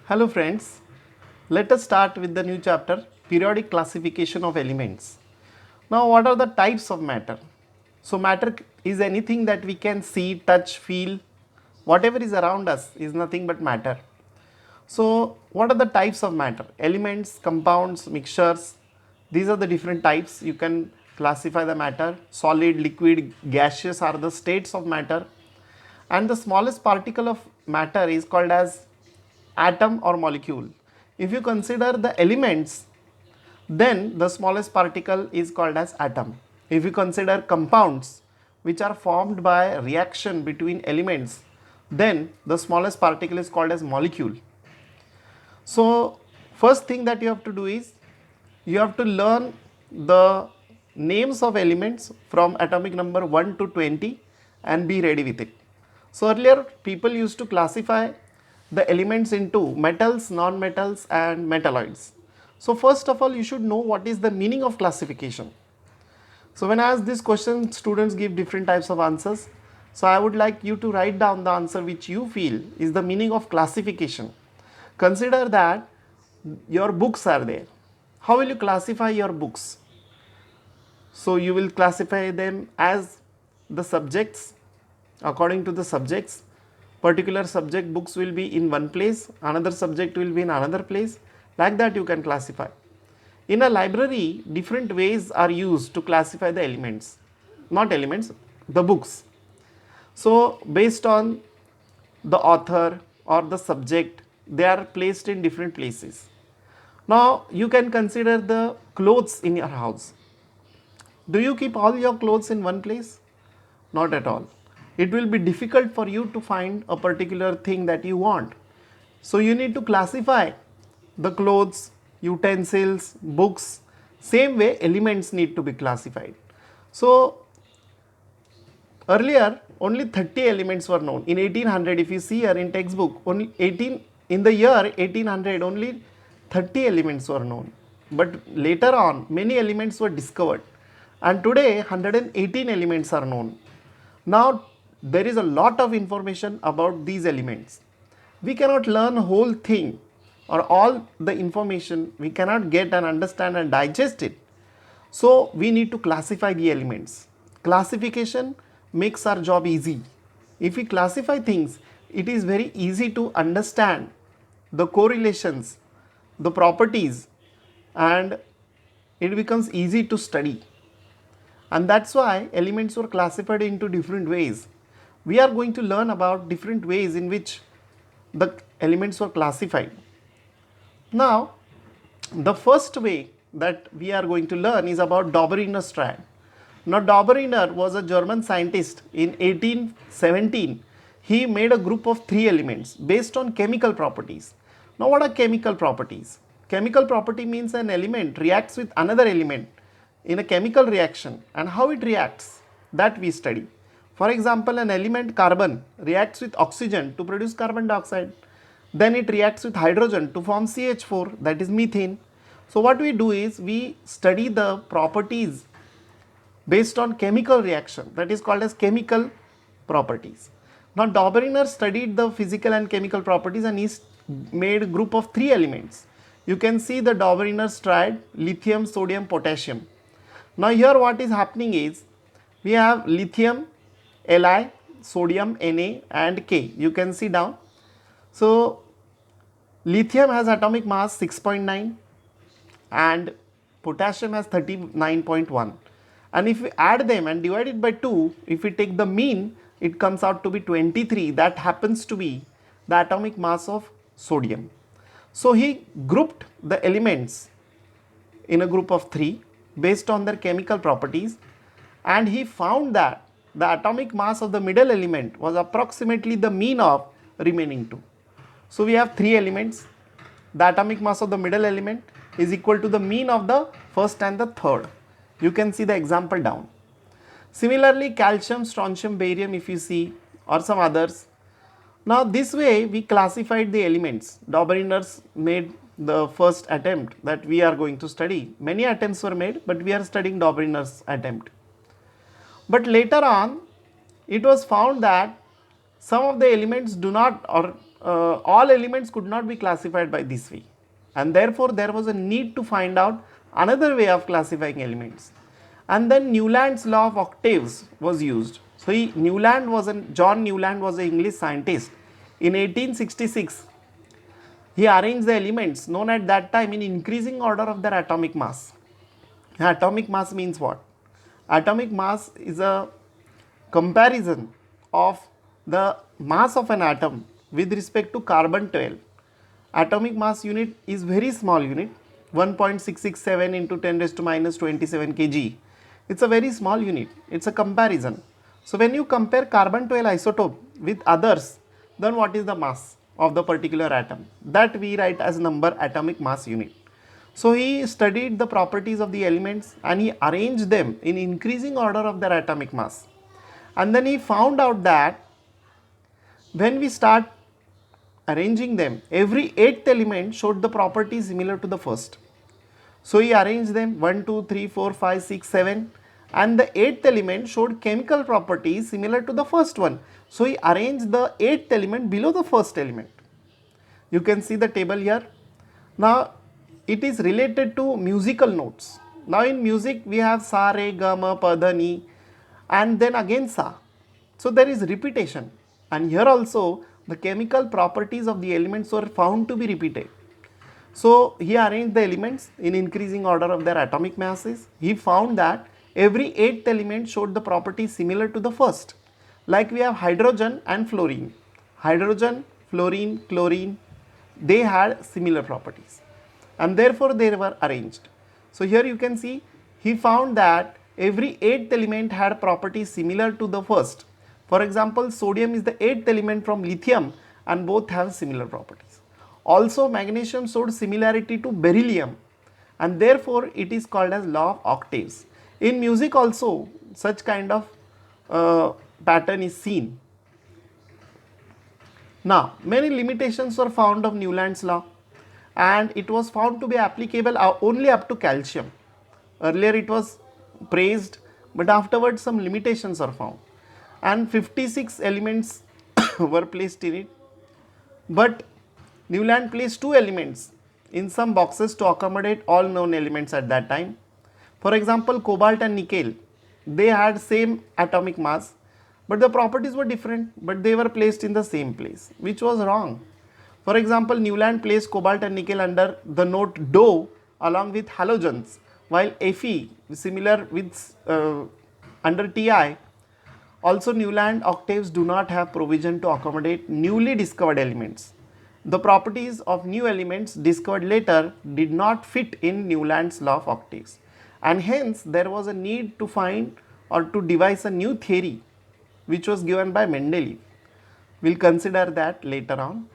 Hello friends, let us start with the new chapter, periodic classification of elements. Now what are the types of matter? So matter is anything that we can see, touch, feel, whatever is around us is nothing but matter. So what are the types of matter? Elements, compounds, mixtures, these are the different types. You can classify the matter. Solid, liquid, gaseous are the states of matter, and the smallest particle of matter is called as atom or molecule. If you consider the elements, then the smallest particle is called as atom. If you consider compounds which are formed by reaction between elements, then the smallest particle is called as molecule. So first thing that you have to do is you have to learn the names of elements from atomic number 1 to 20 and be ready with it. So earlier people used to classify the elements into metals, non-metals and metalloids. So first of all you should know what is the meaning of classification. So when I ask this question, students give different types of answers. So I would like you to write down the answer which you feel is the meaning of classification. Consider that your books are there. How will you classify your books? So you will classify them as the subjects, according to the subjects. Particular subject books will be in one place, another subject will be in another place. Like that you can classify. In a library, different ways are used to classify the elements, not elements, the books. So based on the author or the subject, they are placed in different places. Now you can consider the clothes in your house. Do you keep all your clothes in one place? Not at all. It will be difficult for you to find a particular thing that you want. So you need to classify the clothes, utensils, books. Same way elements need to be classified. So earlier only 30 elements were known. In 1800, if you see here in textbook, only 18 in the year 1800 only 30 elements were known. But later on many elements were discovered, and today 118 elements are known. Now there is a lot of information about these elements. We cannot learn whole thing or all the information, we cannot get and understand and digest it. So we need to classify the elements. Classification makes our job easy. If we classify things, it is very easy to understand the correlations, the properties, and it becomes easy to study. And that's why elements were classified into different ways. We are going to learn about different ways in which the elements were classified. Now, the first way that we are going to learn is about Dobereiner triad. Now, Dobereiner was a German scientist in 1817. He made a group of 3 elements based on chemical properties. Now, what are chemical properties? Chemical property means an element reacts with another element in a chemical reaction, and how it reacts, that we study. For example, an element carbon reacts with oxygen to produce carbon dioxide. Then it reacts with hydrogen to form CH4, that is methane. So what we do is we study the properties based on chemical reaction, that is called as chemical properties. Now Dobereiner studied the physical and chemical properties, and he made a group of 3 elements. You can see the Dobereiner triad: lithium, sodium, potassium. Now here what is happening is we have lithium, Li, sodium, Na and K. You can see down. So lithium has atomic mass 6.9 and potassium has 39.1. And if we add them and divide it by 2, if we take the mean, it comes out to be 23. That happens to be the atomic mass of sodium. So he grouped the elements in a group of 3 based on their chemical properties, and he found that the atomic mass of the middle element was approximately the mean of remaining 2. So we have 3 elements. The atomic mass of the middle element is equal to the mean of the first and the third. You can see the example down. Similarly, calcium, strontium, barium, if you see, or some others. Now this way we classified the elements. Dobereiner made the first attempt that we are going to study. Many attempts were made, but we are studying Dobereiner's attempt. But later on, it was found that some of the elements do not, or all elements could not be classified by this way, and therefore there was a need to find out another way of classifying elements. And then Newland's law of octaves was used. So John Newland was an English scientist. In 1866, he arranged the elements known at that time in increasing order of their atomic mass. Atomic mass means what? Atomic mass is a comparison of the mass of an atom with respect to carbon 12. Atomic mass unit is very small unit, 1.667 into 10 raised to minus 27 kg. It's a very small unit. It's a comparison. So when you compare carbon 12 isotope with others, then what is the mass of the particular atom? That we write as number atomic mass unit. So he studied the properties of the elements and he arranged them in increasing order of their atomic mass. And then he found out that when we start arranging them, every 8th element showed the property similar to the first. So he arranged them 1, 2, 3, 4, 5, 6, 7, and the 8th element showed chemical properties similar to the first one. So he arranged the 8th element below the first element. You can see the table here. Now it is related to musical notes. Now in music we have sa, re, ga, ma, pa, dha, ni, and then again sa. So there is repetition, and here also the chemical properties of the elements were found to be repeated. So he arranged the elements in increasing order of their atomic masses. He found that every 8th element showed the properties similar to the first. Like we have hydrogen and fluorine. Hydrogen, fluorine, chlorine, they had similar properties, and therefore they were arranged. So here you can see he found that every 8th element had properties similar to the first. For example, sodium is the 8th element from lithium and both have similar properties. Also magnesium showed similarity to beryllium, and therefore it is called as law of octaves. In music also such kind of pattern is seen. Now many limitations were found of Newland's law, and it was found to be applicable only up to calcium. Earlier it was praised, but afterwards some limitations are found, and 56 elements were placed in it. But Newland placed 2 elements in some boxes to accommodate all known elements at that time. For example, cobalt and nickel, they had same atomic mass, but the properties were different, but they were placed in the same place, which was wrong. For example, Newland placed cobalt and nickel under the note do along with halogens, while Fe similar with under Ti. Also, Newland octaves do not have provision to accommodate newly discovered elements. The properties of new elements discovered later did not fit in Newland's law of octaves, and hence there was a need to find or to devise a new theory which was given by Mendeleev. We will consider that later on.